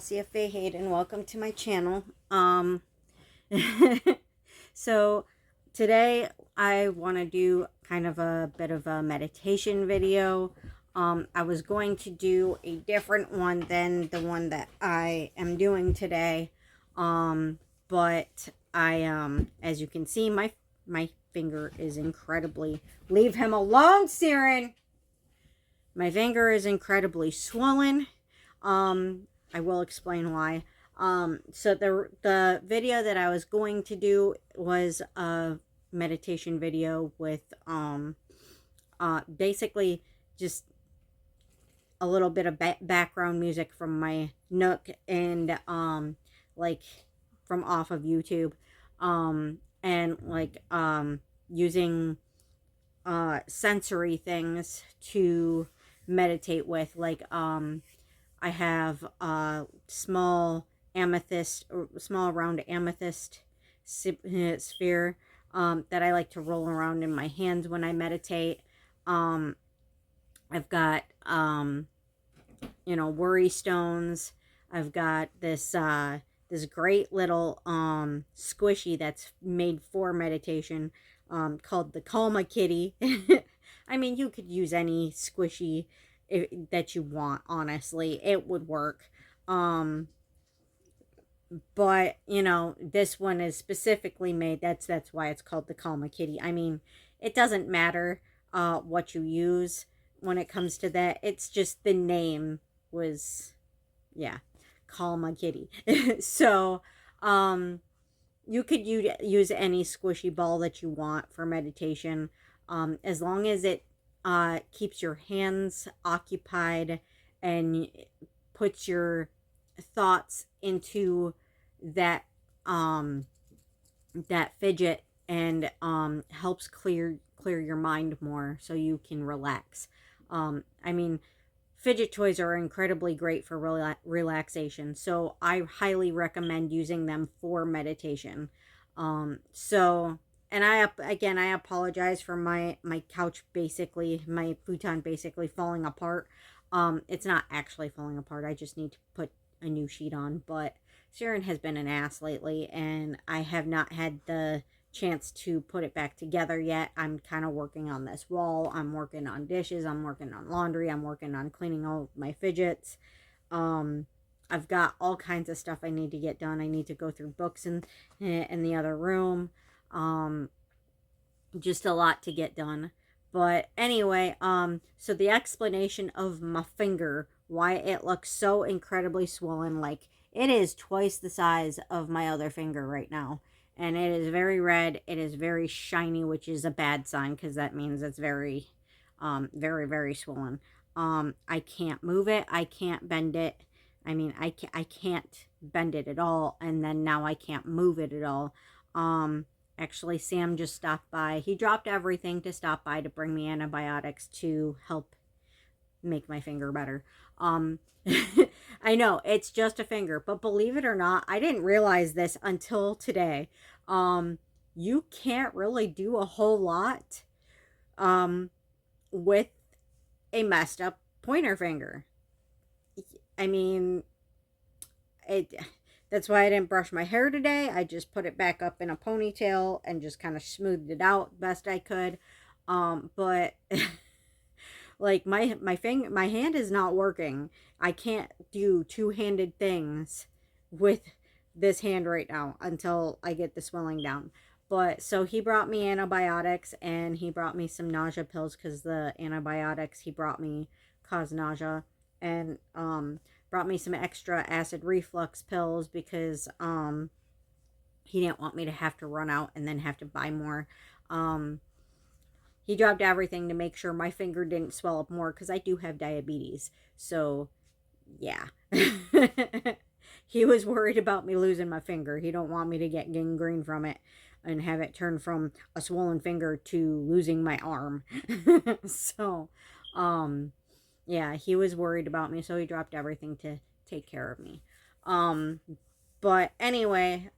Cassia Faye Hayden. Welcome to my channel. So today I want to do kind of a bit of a meditation video. I was going to do a different one than the one that I am doing today. But as you can see, my finger is incredibly, leave him alone, Siren. My finger is incredibly swollen. I will explain why. So the video that I was going to do was a meditation video with basically just a little bit of background music from my Nook and like from off of YouTube, and like using sensory things to meditate with, like I have a small amethyst, or small round amethyst sphere that I like to roll around in my hands when I meditate. I've got worry stones. I've got this this great little squishy that's made for meditation, called the Calma Kitty. I mean, you could use any squishy that you want, honestly. It would work. But this one is specifically made, that's why it's called the Calma Kitty. I mean, it doesn't matter what you use when it comes to that. It's just the name was, yeah, Calma Kitty. So you could use any squishy ball that you want for meditation, as long as it keeps your hands occupied and puts your thoughts into that that fidget, and helps clear your mind more so you can relax. I mean, fidget toys are incredibly great for relaxation, so I highly recommend using them for meditation. So, and I apologize for my couch, basically my futon basically falling apart. It's not actually falling apart. I just need to put a new sheet on. But Sharon has been an ass lately, and I have not had the chance to put it back together yet. I'm kind of working on this wall. I'm working on dishes. I'm working on laundry. I'm working on cleaning all my fidgets. I've got all kinds of stuff I need to get done. I need to go through books in the other room. Just a lot to get done. But anyway, so the explanation of my finger, why it looks so incredibly swollen, like it is twice the size of my other finger right now. And it is very red. It is very shiny, which is a bad sign, because that means it's very, very swollen. I can't move it. I can't bend it. I mean, I can't bend it at all. And then now I can't move it at all. Actually, Sam just stopped by. He dropped everything to stop by to bring me antibiotics to help make my finger better. I know, it's just a finger, but believe it or not, I didn't realize this until today. You can't really do a whole lot with a messed up pointer finger. I mean, that's why I didn't brush my hair today. I just put it back up in a ponytail and just kind of smoothed it out best I could. But like my hand is not working. I can't do two-handed things with this hand right now until I get the swelling down. But so he brought me antibiotics, and he brought me some nausea pills, because the antibiotics he brought me caused nausea, and brought me some extra acid reflux pills, because he didn't want me to have to run out and then have to buy more. He dropped everything to make sure my finger didn't swell up more, because I do have diabetes. So, yeah. He was worried about me losing my finger. He don't want me to get gangrene from it and have it turn from a swollen finger to losing my arm. So, yeah, he was worried about me, so he dropped everything to take care of me. But anyway,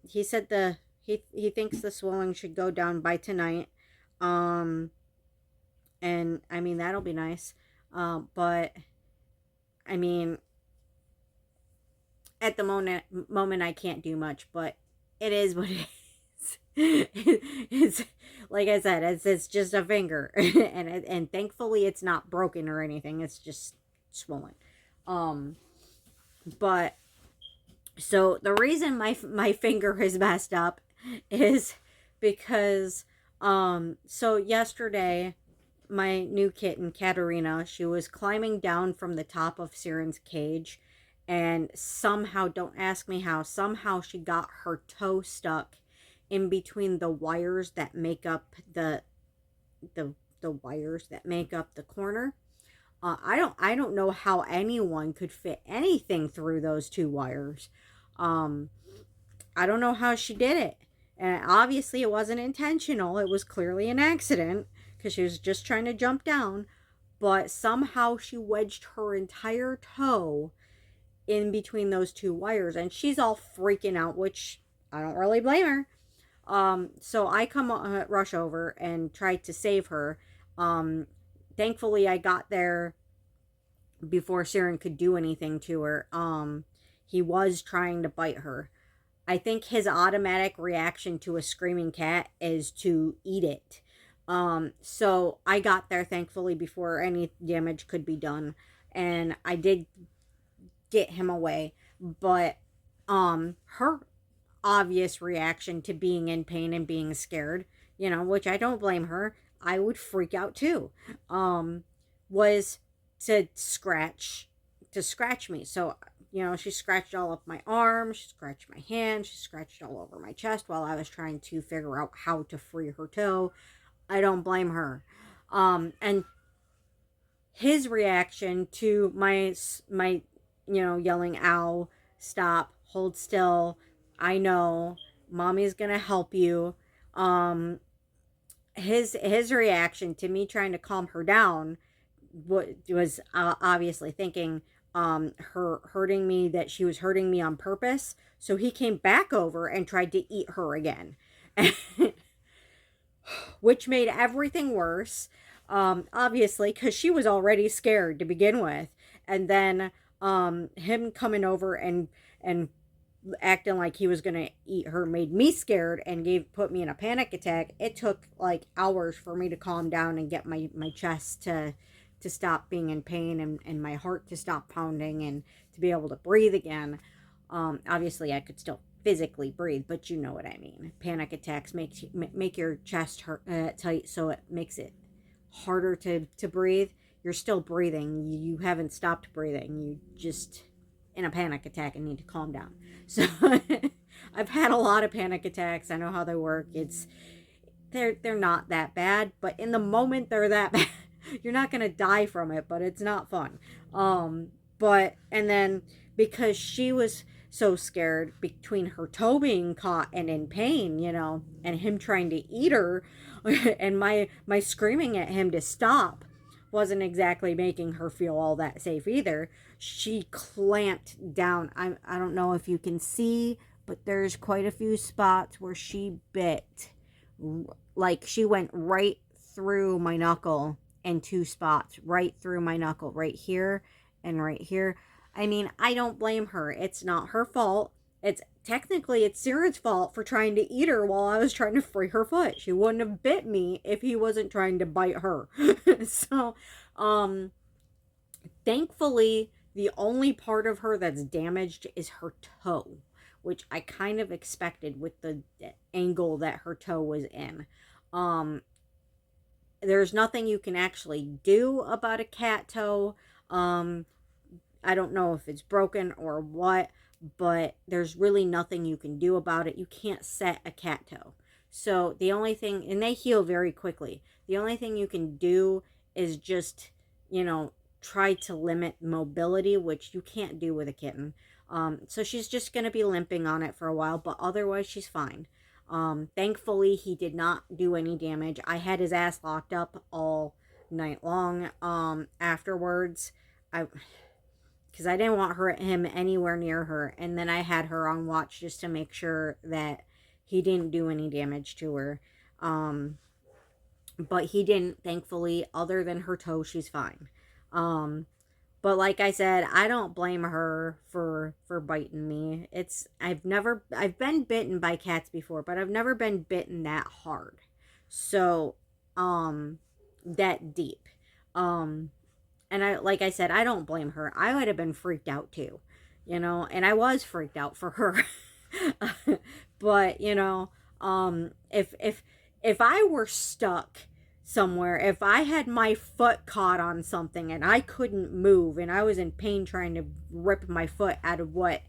he said he thinks the swelling should go down by tonight. And I mean, that'll be nice. But I mean, at the moment I can't do much, but it is what it is. It's like I said, it's just a finger, and thankfully it's not broken or anything. It's just swollen. Um, but so the reason my finger is messed up is because so yesterday my new kitten Katerina, she was climbing down from the top of Siren's cage, and somehow, don't ask me how, somehow she got her toe stuck in between the wires that make up the wires that make up the corner. I don't know how anyone could fit anything through those two wires. Um, I don't know how she did it. And obviously it wasn't intentional. It was clearly an accident because she was just trying to jump down. But somehow she wedged her entire toe in between those two wires. And she's all freaking out, which I don't really blame her. So I come rush over and try to save her. Um, Thankfully I got there before Siren could do anything to her. He was trying to bite her. I think his automatic reaction to a screaming cat is to eat it. So I got there thankfully before any damage could be done, and I did get him away. But her obvious reaction to being in pain and being scared, which I don't blame her. I would freak out too. Was to scratch me. So she scratched all up my arm, she scratched my hand, she scratched all over my chest while I was trying to figure out how to free her toe. I don't blame her. And his reaction to my yelling, "Ow, stop, hold still, I know, mommy's gonna help you." His reaction to me trying to calm her down was obviously thinking her hurting me, that she was hurting me on purpose. So he came back over and tried to eat her again, which made everything worse. Obviously, because she was already scared to begin with, and then him coming over and acting like he was gonna eat her made me scared and put me in a panic attack. It took like hours for me to calm down and get my chest to stop being in pain, and my heart to stop pounding and to be able to breathe again. Obviously I could still physically breathe, but you know what I mean. Panic attacks make your chest hurt, tight, so it makes it harder to breathe. You're still breathing, you haven't stopped breathing, you just in a panic attack and need to calm down. So I've had a lot of panic attacks. I know how they work. They're not that bad, but in the moment they're that bad. You're not gonna die from it, but it's not fun. But and then because she was so scared between her toe being caught and in pain, and him trying to eat her, and my screaming at him to stop wasn't exactly making her feel all that safe either. She clamped down. I don't know if you can see, but there's quite a few spots where she bit. Like she went right through my knuckle in two spots, right through my knuckle, right here and right here. I mean, I don't blame her. It's not her fault. It's Siren's fault for trying to eat her while I was trying to free her foot. She wouldn't have bit me if he wasn't trying to bite her. So, thankfully, the only part of her that's damaged is her toe, which I kind of expected with the angle that her toe was in. There's nothing you can actually do about a cat toe. I don't know if it's broken or what, but there's really nothing you can do about it. You can't set a cat toe. So the only thing, and they heal very quickly. The only thing you can do is just, try to limit mobility, which you can't do with a kitten. So she's just going to be limping on it for a while, but otherwise she's fine. Thankfully he did not do any damage. I had his ass locked up all night long. Afterwards, because I didn't want him anywhere near her, and then I had her on watch just to make sure that he didn't do any damage to her. But he didn't, thankfully. Other than her toe, she's fine. But like I said, I don't blame her for biting me. I've been bitten by cats before, but I've never been bitten that hard. So, um that deep. Um and I like I said, I don't blame her. I would have been freaked out too. And I was freaked out for her. But, if I were stuck somewhere, if I had my foot caught on something and I couldn't move and I was in pain trying to rip my foot out of what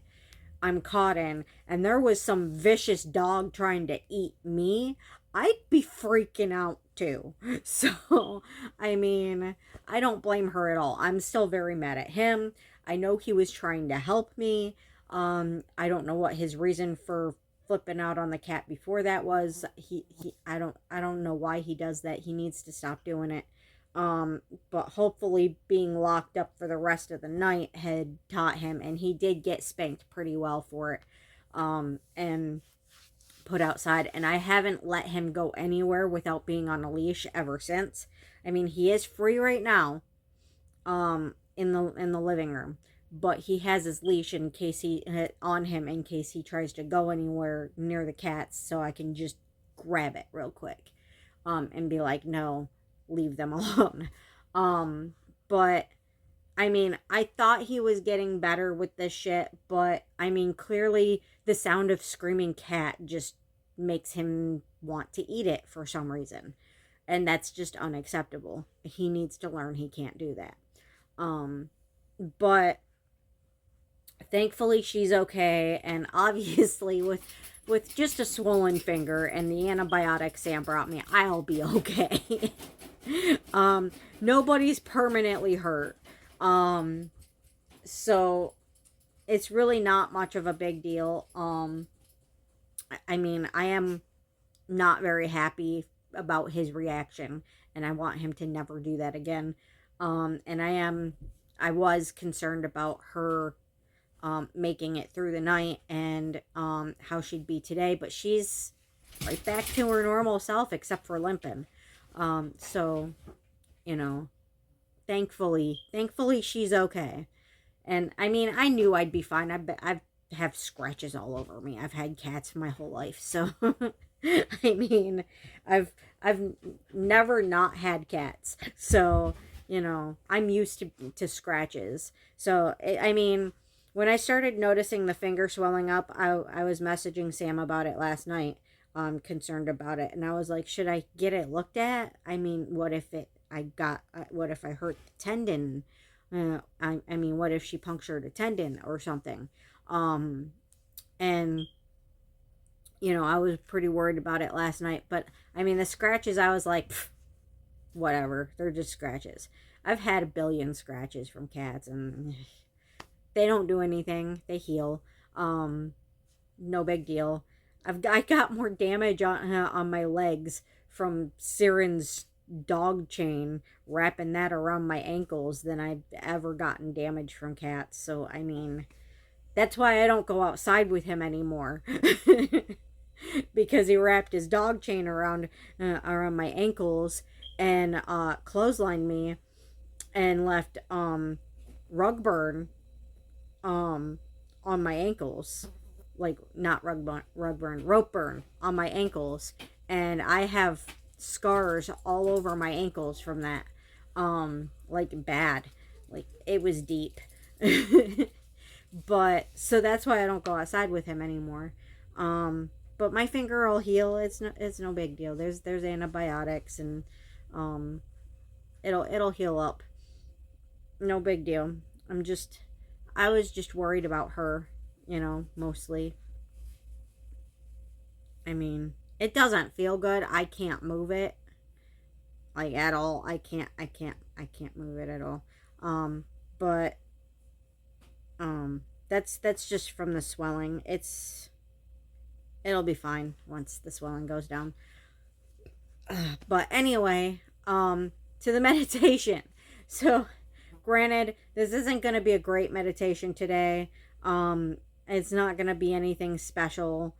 I'm caught in, and there was some vicious dog trying to eat me, I'd be freaking out too. So, I mean, I don't blame her at all. I'm still very mad at him. I know he was trying to help me. I don't know what his reason for flipping out on the cat before that was. I don't know why he does that. He needs to stop doing it. But hopefully being locked up for the rest of the night had taught him, and he did get spanked pretty well for it. And put outside, and I haven't let him go anywhere without being on a leash ever since. I mean, he is free right now, in the living room, but he has his leash in case he on him in case he tries to go anywhere near the cats, so I can just grab it real quick, and be like, no, leave them alone. But I mean, I thought he was getting better with this shit, but I mean, clearly the sound of screaming cat just makes him want to eat it for some reason. And that's just unacceptable. He needs to learn he can't do that. But thankfully she's okay, and obviously with just a swollen finger and the antibiotics Sam brought me, I'll be okay. Nobody's permanently hurt. So it's really not much of a big deal. I mean, I am not very happy about his reaction, and I want him to never do that again. And I was concerned about her making it through the night, and how she'd be today, but she's right back to her normal self except for limping. So, you know, thankfully she's okay. And I mean, I knew I'd be fine. I have scratches all over me. I've had cats my whole life, so I mean, I've never not had cats, so I'm used to scratches. So I mean, when I started noticing the finger swelling up, I was messaging Sam about it last night, concerned about it, and I was like, should I get it looked at? I mean, what if I hurt the tendon? I mean, what if she punctured a tendon or something? And I was pretty worried about it last night. But I mean, the scratches, I was like, whatever, they're just scratches. I've had a billion scratches from cats, and they don't do anything. They heal. No big deal. I got more damage on my legs from Siren's dog chain, wrapping that around my ankles, than I've ever gotten damage from cats. So I mean, that's why I don't go outside with him anymore. Because he wrapped his dog chain around my ankles, and clotheslined me, and left rug burn on my ankles, like not rug burn, rope burn on my ankles, and I have scars all over my ankles from that. Like bad, like it was deep. But so that's why I don't go outside with him anymore. But my finger will heal. It's no big deal. There's antibiotics, and it'll heal up. No big deal. I was just worried about her, mostly. I mean, it doesn't feel good. I can't move it, like, at all. I can't move it at all. But that's just from the swelling. It'll be fine once the swelling goes down. But anyway, to the meditation. So, granted, this isn't going to be a great meditation today. It's not going to be anything special.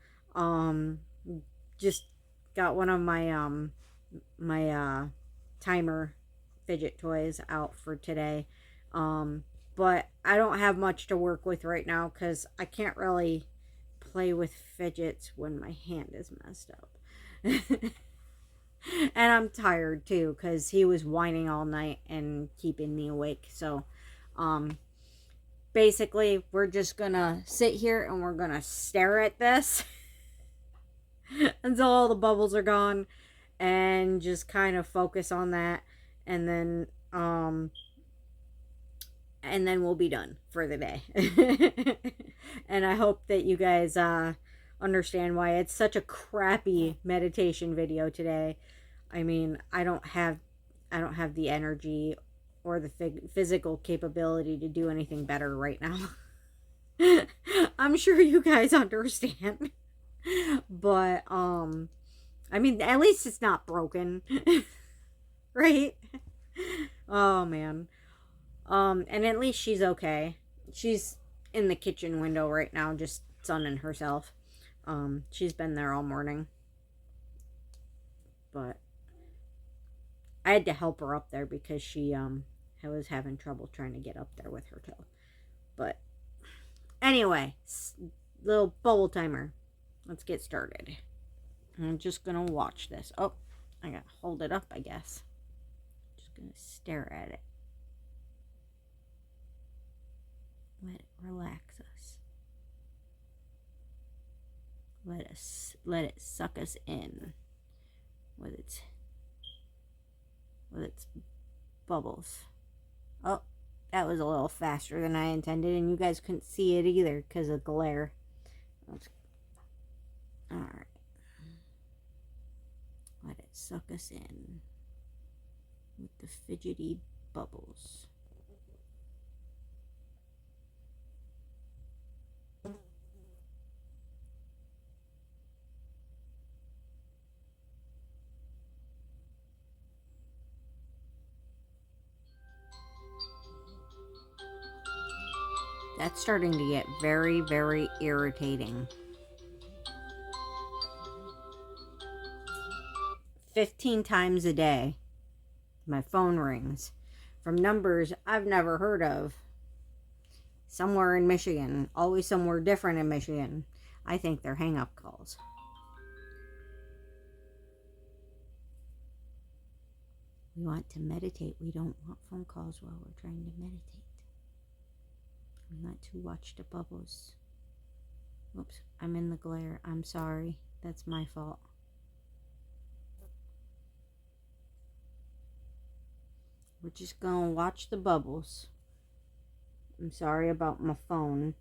Just got one of my timer fidget toys out for today. But I don't have much to work with right now because I can't really play with fidgets when my hand is messed up. And I'm tired too because he was whining all night and keeping me awake. So, um, basically, we're just gonna sit here and we're gonna stare at this until all the bubbles are gone and just kind of focus on that. And then, we'll be done for the day. And I hope that you guys understand why it's such a crappy meditation video today. I mean, I don't have the energy or the physical capability to do anything better right now. I'm sure you guys understand. But I mean, at least it's not broken. Right? Oh man. And at least she's okay. She's in the kitchen window right now, just sunning herself. She's been there all morning. But I had to help her up there because she was having trouble trying to get up there with her toe. But anyway, little bubble timer. Let's get started. I'm just gonna watch this. Oh, I gotta hold it up, I guess. Just gonna stare at it. Let it relax us. Let it suck us in with its bubbles. Oh, that was a little faster than I intended, and you guys couldn't see it either because of glare. Alright. Let it suck us in with the fidgety bubbles. That's starting to get very, very irritating. 15 times a day, my phone rings from numbers I've never heard of. Somewhere in Michigan, always somewhere different in Michigan. I think they're hang-up calls. We want to meditate. We don't want phone calls while we're trying to meditate. We want to watch the bubbles. Oops, I'm in the glare. I'm sorry. That's my fault. We're just gonna watch the bubbles. I'm sorry about my phone.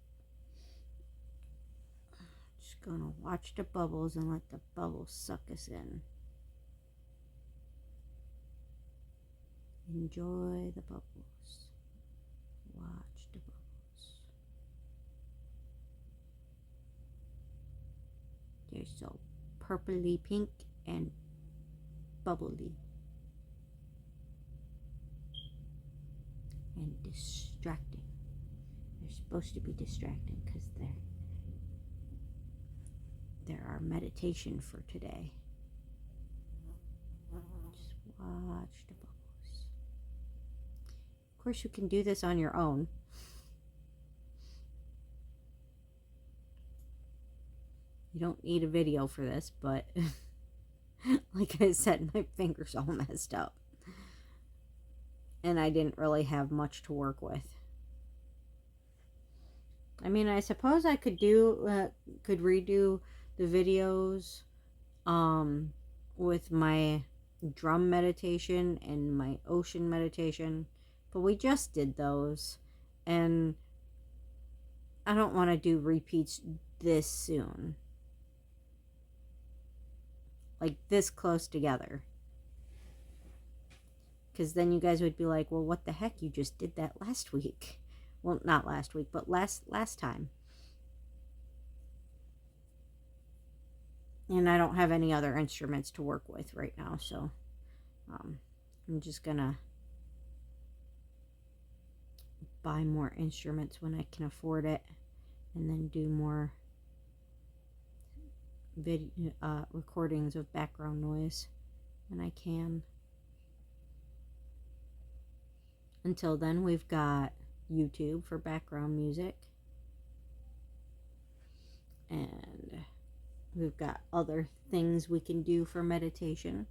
Just gonna watch the bubbles and let the bubbles suck us in. Enjoy the bubbles. Watch the bubbles. They're so purpley pink and bubbly. And distracting. They're supposed to be distracting because they're our meditation for today. Just watch the bubbles. Of course, you can do this on your own. You don't need a video for this, but like I said, my finger's all messed up. And I didn't really have much to work with. I mean, I suppose I could redo the videos with my drum meditation and my ocean meditation, but we just did those, and I don't want to do repeats this soon, like this close together. Because then you guys would be like, well, what the heck? You just did that last week. Well, not last week, but last time. And I don't have any other instruments to work with right now, so I'm just gonna buy more instruments when I can afford it, and then do more recordings of background noise when I can. Until then, we've got YouTube for background music. And we've got other things we can do for meditation.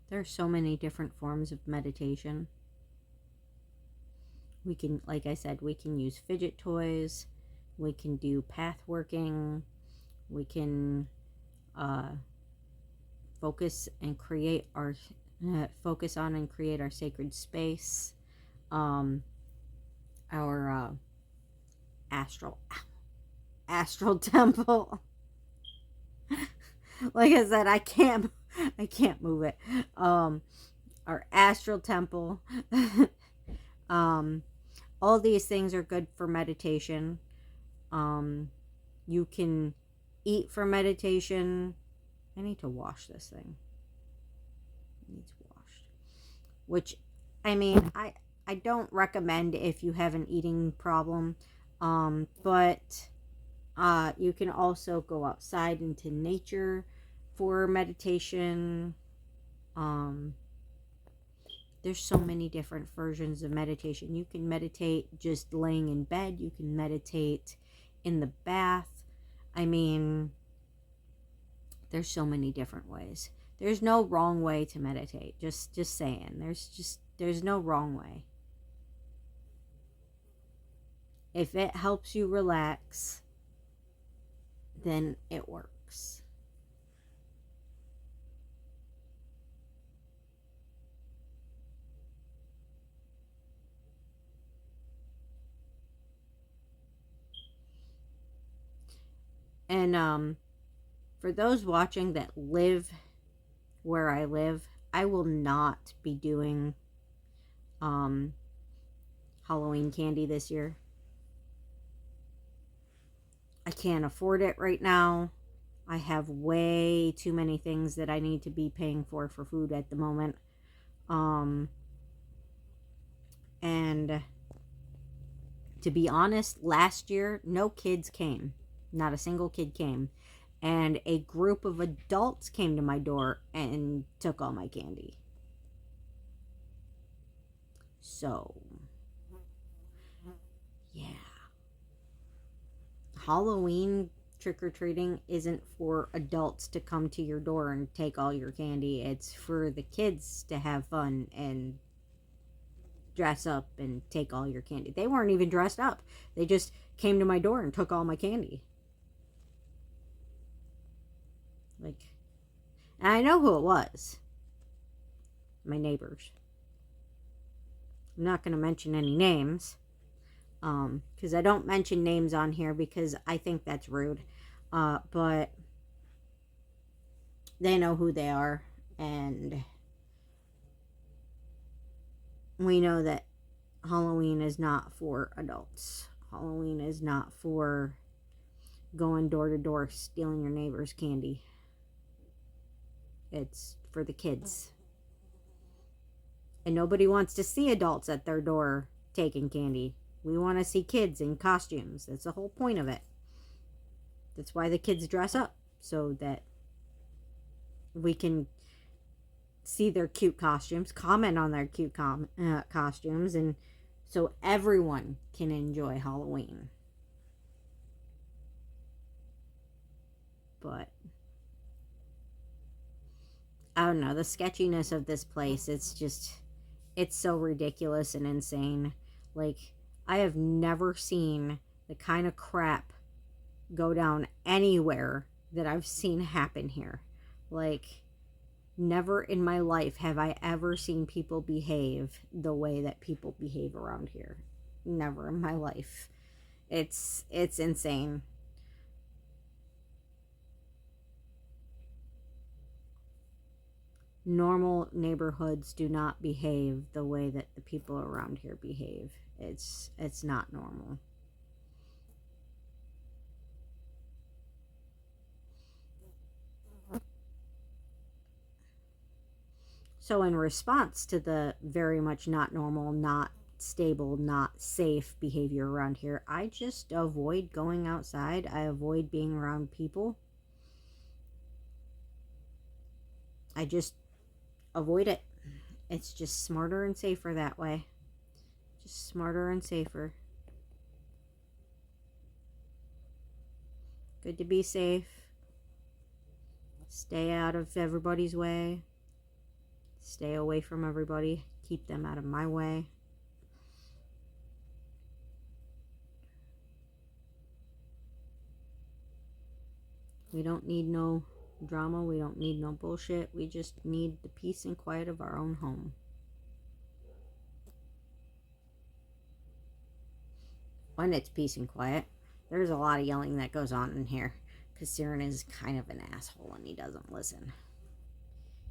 There are so many different forms of meditation. We can, like I said, we can use fidget toys. We can do path working. We can focus on and create our sacred space. Our astral temple. Like I said, I can't move it. Our astral temple. All these things are good for meditation. You can eat for meditation. I need to wash this thing. It needs washed. Which, I mean, I don't recommend if you have an eating problem. But you can also go outside into nature for meditation. There's so many different versions of meditation. You can meditate just laying in bed. You can meditate in the bath. I mean, there's so many different ways. There's no wrong way to meditate. Just saying. There's no wrong way. If it helps you relax, then it works. And for those watching that live where I live, I will not be doing Halloween candy this year. I can't afford it right now. I have way too many things that I need to be paying for food at the moment. And to be honest, last year, no kids came. Not a single kid came. And a group of adults came to my door and took all my candy. So, yeah. Halloween trick-or-treating isn't for adults to come to your door and take all your candy. It's for the kids to have fun and dress up and take all your candy. They weren't even dressed up. They just came to my door and took all my candy. Like, and I know who it was. My neighbors. I'm not going to mention any names. Because I don't mention names on here because I think that's rude. But they know who they are. And we know that Halloween is not for adults. Halloween is not for going door to door stealing your neighbor's candy. It's for the kids. And nobody wants to see adults at their door taking candy. We want to see kids in costumes. That's the whole point of it. That's why the kids dress up, so that we can see their cute costumes, comment on their cute costumes, and so everyone can enjoy Halloween. But I don't know, the sketchiness of this place, it's so ridiculous and insane. Like, I have never seen the kind of crap go down anywhere that I've seen happen here. Like, never in my life have I ever seen people behave the way that people behave around here. Never in my life. It's insane. Normal neighborhoods do not behave the way that the people around here behave. It's not normal. So in response to the very much not normal, not stable, not safe behavior around here. I just avoid going outside. I avoid being around people. I just avoid it. It's just smarter and safer that way. Just smarter and safer. Good to be safe. Stay out of everybody's way. Stay away from everybody. Keep them out of my way. We don't need no drama. We don't need no bullshit. We just need the peace and quiet of our own home. When it's peace and quiet, there's a lot of yelling that goes on in here. Because Siren is kind of an asshole and he doesn't listen.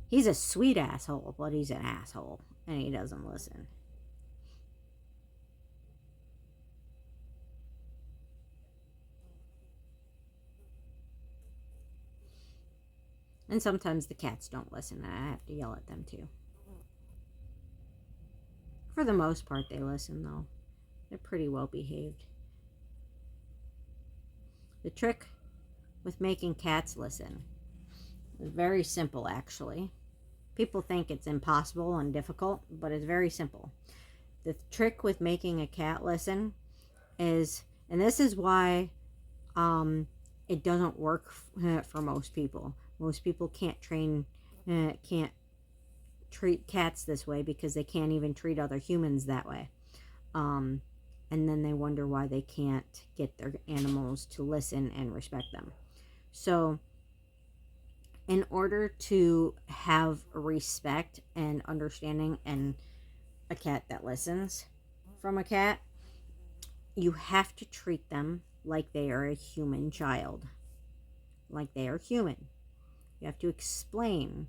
He's a sweet asshole, but he's an asshole and he doesn't listen. And sometimes the cats don't listen and I have to yell at them too. For the most part, they listen though. They're pretty well behaved. The trick with making cats listen is very simple, actually. People think it's impossible and difficult, but it's very simple. The trick with making a cat listen is, and this is why it doesn't work for most people. Most people can't treat cats this way because they can't even treat other humans that way. And then they wonder why they can't get their animals to listen and respect them. So, in order to have respect and understanding and a cat that listens from a cat, you have to treat them like they are a human child. Like they are human. You have to explain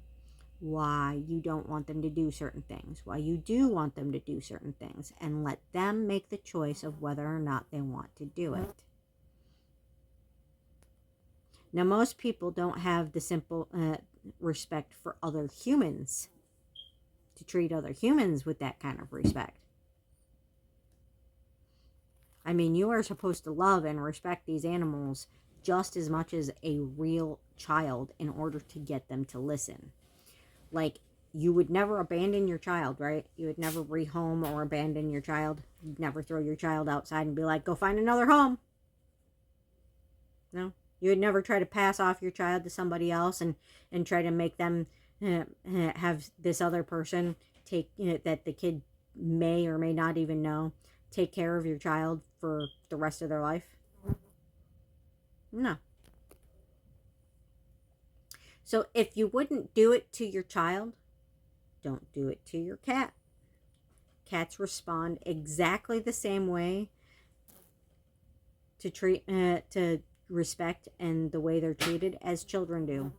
why you don't want them to do certain things, why you do want them to do certain things, and let them make the choice of whether or not they want to do it. Now, most people don't have the simple respect for other humans to treat other humans with that kind of respect. I mean, you are supposed to love and respect these animals just as much as a real child in order to get them to listen. Like, you would never abandon your child, right? You would never rehome or abandon your child. You'd never throw your child outside and be like, go find another home. No. You would never try to pass off your child to somebody else and try to make them have this other person take, that the kid may or may not even know, take care of your child for the rest of their life. No. So if you wouldn't do it to your child, don't do it to your cat. Cats respond exactly the same way to respect and the way they're treated as children do.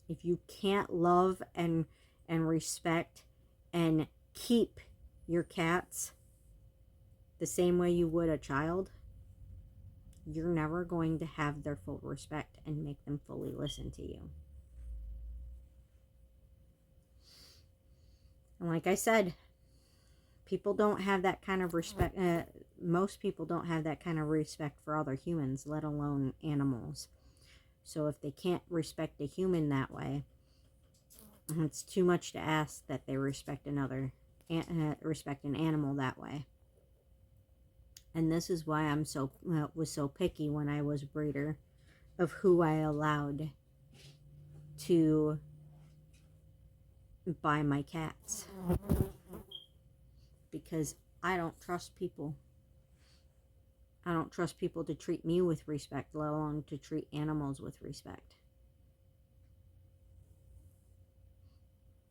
If you can't love and respect and keep your cats the same way you would a child, you're never going to have their full respect and make them fully listen to you. And like I said, people don't have that kind of respect. Most people don't have that kind of respect for other humans, let alone animals. So if they can't respect a human that way, it's too much to ask that they respect an animal that way. And this is why I'm was so picky when I was a breeder of who I allowed to buy my cats. Because I don't trust people. I don't trust people to treat me with respect, let alone to treat animals with respect.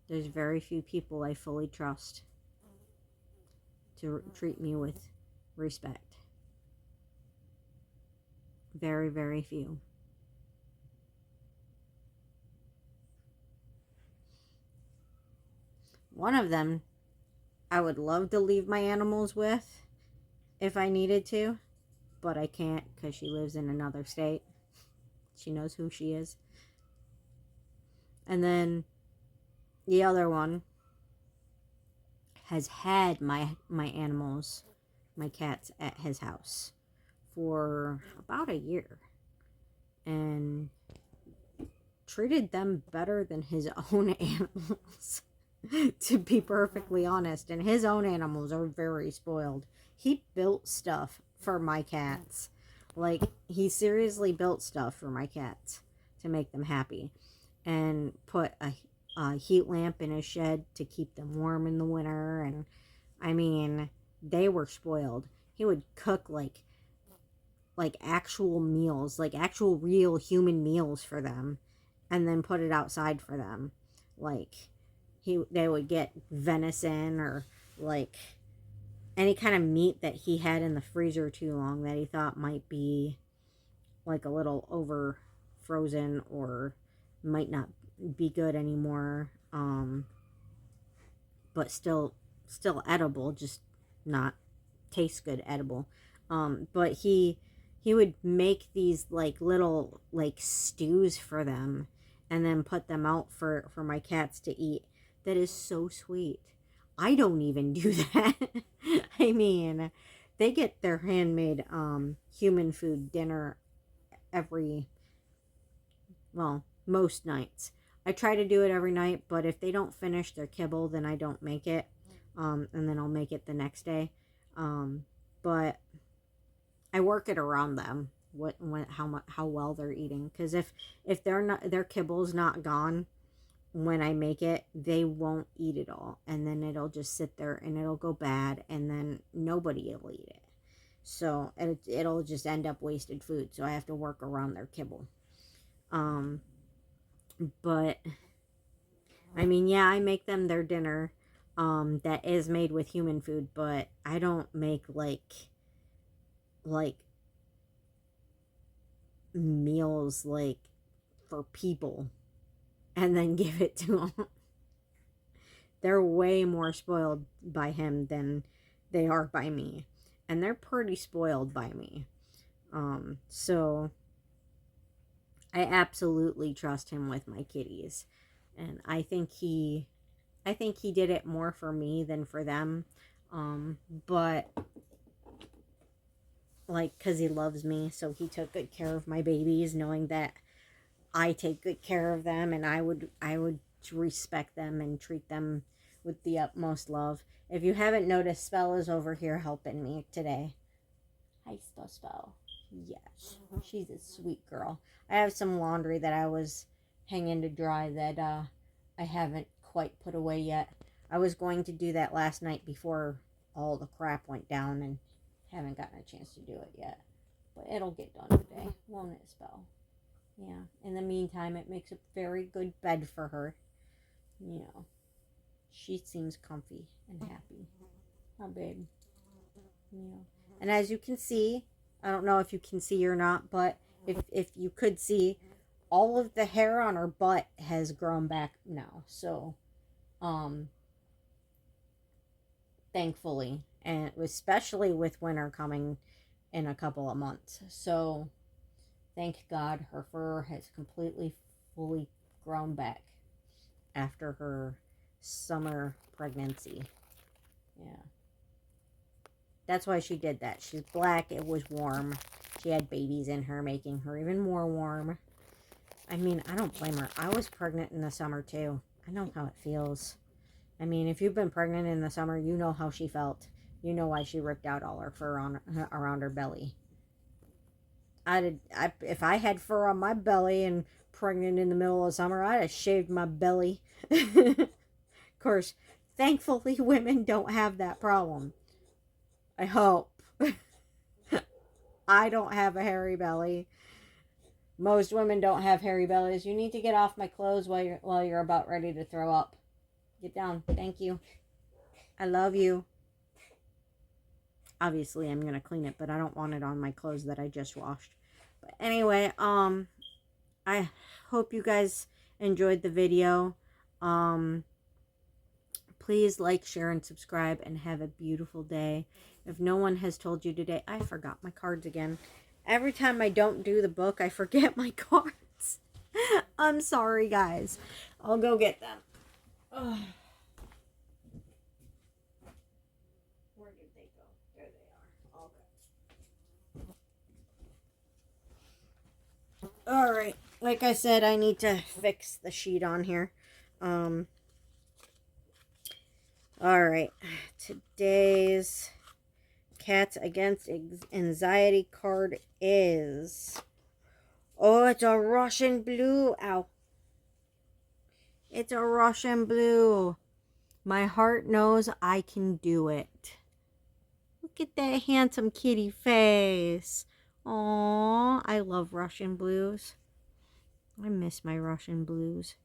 There's very few people I fully trust to treat me with respect. Very, very few. One of them I would love to leave my animals with if I needed to, but I can't because she lives in another state. She knows who she is. And then the other one has had my animals, my cats, at his house for about a year, and treated them better than his own animals. To be perfectly honest, and his own animals are very spoiled. He built stuff for my cats. Like, he seriously built stuff for my cats to make them happy, and put a heat lamp in his shed to keep them warm in the winter. And I mean, they were spoiled. He would cook like actual meals, like actual real human meals for them, and then put it outside for them. Like, they would get venison, or like any kind of meat that he had in the freezer too long that he thought might be like a little over frozen, or might not be good anymore, but still edible, just not taste good edible. But he would make these like little like stews for them, and then put them out for my cats to eat. That is so sweet. I don't even do that. I mean, they get their handmade human food dinner every, well, most nights. I try to do it every night, but if they don't finish their kibble, then I don't make it. And then I'll make it the next day. But I work it around them, how well they're eating. Because if their kibble's not gone when I make it, they won't eat it all, and then it'll just sit there and it'll go bad, and then nobody will eat it. So it'll just end up wasted food. So I have to work around their kibble. But I mean, yeah, I make them their dinner that is made with human food, but I don't make like meals like for people and then give it to them. They're way more spoiled by him than they are by me, and they're pretty spoiled by me. So I absolutely trust him with my kitties, and I think he did it more for me than for them. But like, because he loves me, so he took good care of my babies, knowing that I take good care of them, and I would respect them and treat them with the utmost love. If you haven't noticed, Spell is over here helping me today. Hi, Spell. Yes, she's a sweet girl. I have some laundry that I was hanging to dry that I haven't quite put away yet. I was going to do that last night before all the crap went down, and haven't gotten a chance to do it yet. But it'll get done today, won't it, Spell? Yeah. In the meantime, it makes a very good bed for her. You know, she seems comfy and happy. How big? You know. And as you can see, I don't know if you can see or not, but if you could see, all of the hair on her butt has grown back now. So, thankfully, and especially with winter coming in a couple of months. So, thank God her fur has completely, fully grown back after her summer pregnancy. Yeah. That's why she did that. She's black. It was warm. She had babies in her, making her even more warm. I mean, I don't blame her. I was pregnant in the summer, too. I know how it feels. I mean, if you've been pregnant in the summer, you know how she felt. You know why she ripped out all her fur around her belly. If I had fur on my belly and pregnant in the middle of summer, I'd have shaved my belly. Of course, thankfully, women don't have that problem. I hope. I don't have a hairy belly. Most women don't have hairy bellies. You need to get off my clothes while you're about ready to throw up. Get down. Thank you. I love you. Obviously, I'm going to clean it, but I don't want it on my clothes that I just washed. But anyway, I hope you guys enjoyed the video. Please like, share, and subscribe, and have a beautiful day. If no one has told you today, I forgot my cards again. Every time I don't do the book, I forget my cards. I'm sorry, guys. I'll go get them. Ugh. All right. Like I said, I need to fix the sheet on here. All right. Today's Cats Against Anxiety card is... Oh, it's a Russian blue. Ow. It's a Russian blue. My heart knows I can do it. Look at that handsome kitty face. Aww, I love Russian blues. I miss my Russian blues.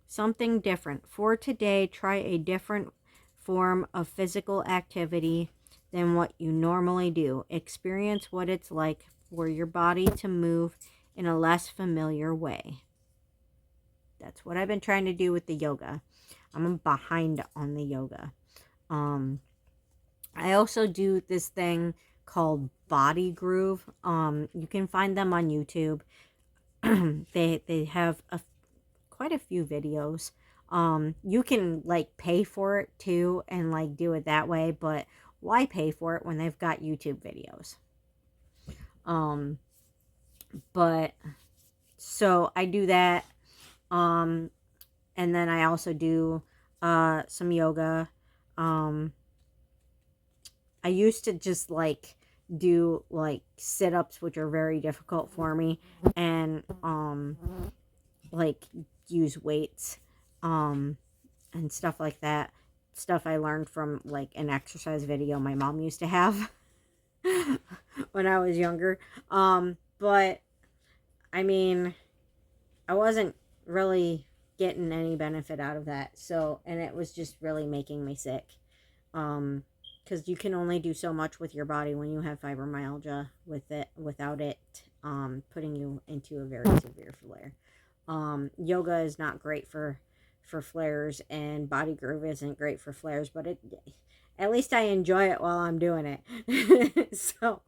Something different. For today, try a different form of physical activity than what you normally do. Experience what it's like for your body to move in a less familiar way. That's what I've been trying to do with the yoga. I'm behind on the yoga. I also do this thing called Body Groove. You can find them on YouTube. They have quite a few videos. You can like pay for it too and like do it that way, but why pay for it when they've got YouTube videos? But so I do that. And then I also do some yoga. I used to just like do like sit-ups, which are very difficult for me, and like use weights and stuff like that. Stuff I learned from like an exercise video my mom used to have when I was younger. But I mean, I wasn't really getting any benefit out of that. So, and it was just really making me sick. Because you can only do so much with your body when you have fibromyalgia without it putting you into a very severe flare. Yoga is not great for flares, and Body Groove isn't great for flares, but at least I enjoy it while I'm doing it. So,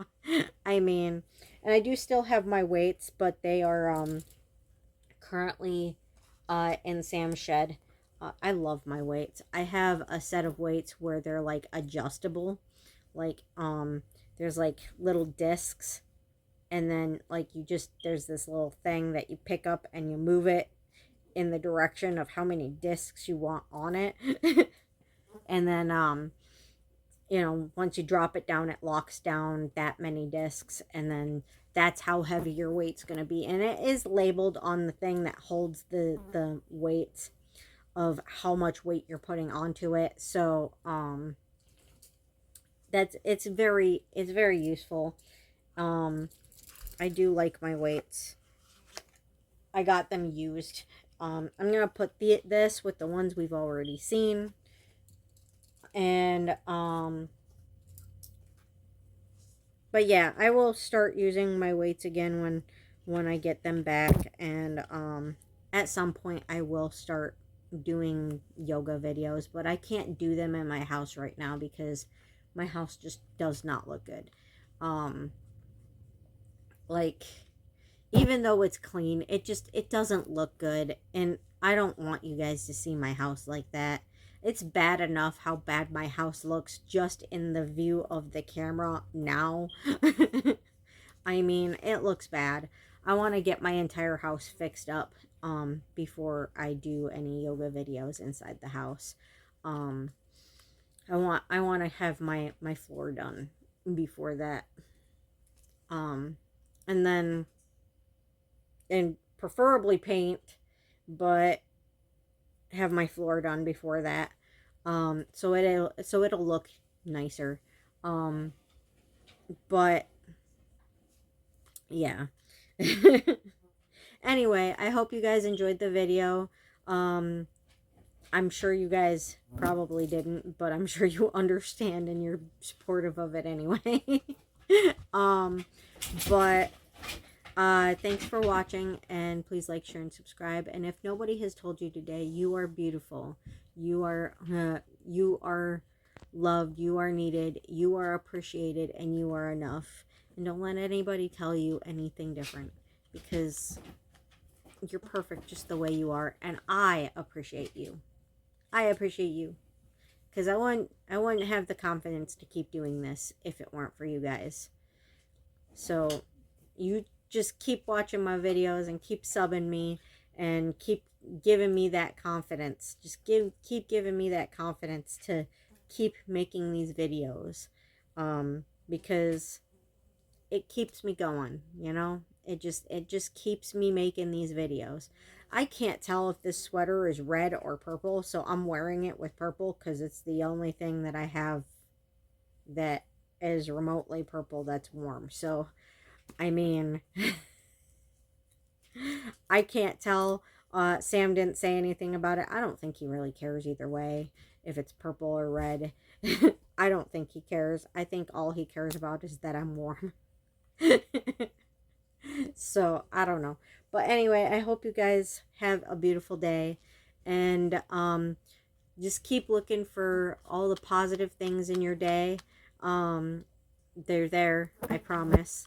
I mean, and I do still have my weights, but they are currently in Sam's shed. I love my weights. I have a set of weights where they're like adjustable. Like there's like little discs, and then like there's this little thing that you pick up and you move it in the direction of how many discs you want on it. And then you know, once you drop it down, it locks down that many discs, and then that's how heavy your weight's going to be. And it is labeled on the thing that holds the weights of how much weight you're putting onto it. So it's very useful. I do like my weights. I got them used. I'm gonna put this with the ones we've already seen, and but yeah, I will start using my weights again when I get them back, and at some point I will start doing yoga videos, but I can't do them in my house right now because my house just does not look good. Like, even though it's clean, it doesn't look good, and I don't want you guys to see my house like that. It's bad enough how bad my house looks just in the view of the camera now. I mean, it looks bad. I want to get my entire house fixed up before I do any yoga videos inside the house. I want to have my floor done before that. And then, and preferably paint, but have my floor done before that. So it'll look nicer. But yeah. Anyway, I hope you guys enjoyed the video. I'm sure you guys probably didn't, but I'm sure you understand and you're supportive of it anyway. But thanks for watching, and please like, share, and subscribe. And if nobody has told you today, you are beautiful. You are loved. You are needed. You are appreciated, and you are enough. And don't let anybody tell you anything different, because you're perfect just the way you are, and I appreciate you. I appreciate you, because I wouldn't have the confidence to keep doing this if it weren't for you guys. So you just keep watching my videos and keep subbing me and keep giving me that confidence. Just keep giving me that confidence to keep making these videos. Because it keeps me going, you know? It just keeps me making these videos. I can't tell if this sweater is red or purple, so I'm wearing it with purple because it's the only thing that I have that is remotely purple that's warm. So, I mean, I can't tell. Sam didn't say anything about it. I don't think he really cares either way, if it's purple or red. I don't think he cares. I think all he cares about is that I'm warm. So, I don't know. But anyway, I hope you guys have a beautiful day. And just keep looking for all the positive things in your day. They're there, I promise.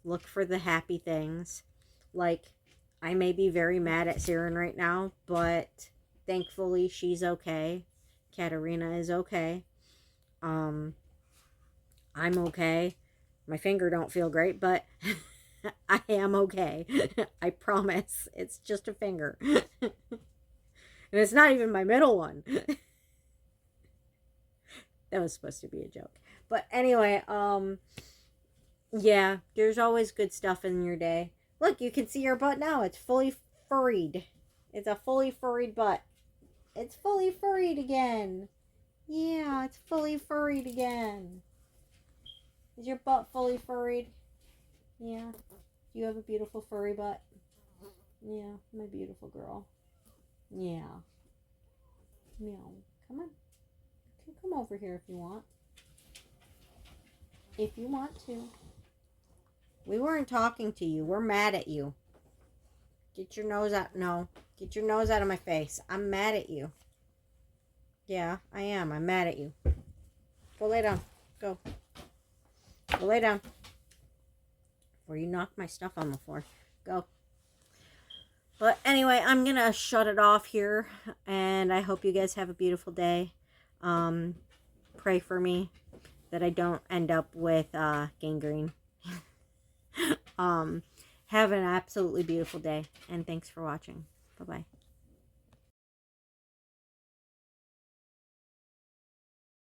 Look for the happy things. Like, I may be very mad at Siren right now, but thankfully she's okay. Katarina is okay. I'm okay. My finger don't feel great, but I am okay. I promise. It's just a finger. And it's not even my middle one. That was supposed to be a joke. But anyway, yeah, there's always good stuff in your day. Look, you can see your butt now. It's fully furried. It's a fully furried butt. It's fully furried again. Yeah, it's fully furried again. Is your butt fully furried? Yeah. You have a beautiful furry butt. Yeah, my beautiful girl. Yeah. Meow. Come on. You can come over here if you want. If you want to. We weren't talking to you. We're mad at you. Get your nose out. No. Get your nose out of my face. I'm mad at you. Yeah, I am. I'm mad at you. Go lay down. Go. Go lay down. Before you knock my stuff on the floor. Go. But anyway, I'm going to shut it off here. And I hope you guys have a beautiful day. Pray for me that I don't end up with gangrene. Have an absolutely beautiful day. And thanks for watching. Bye-bye.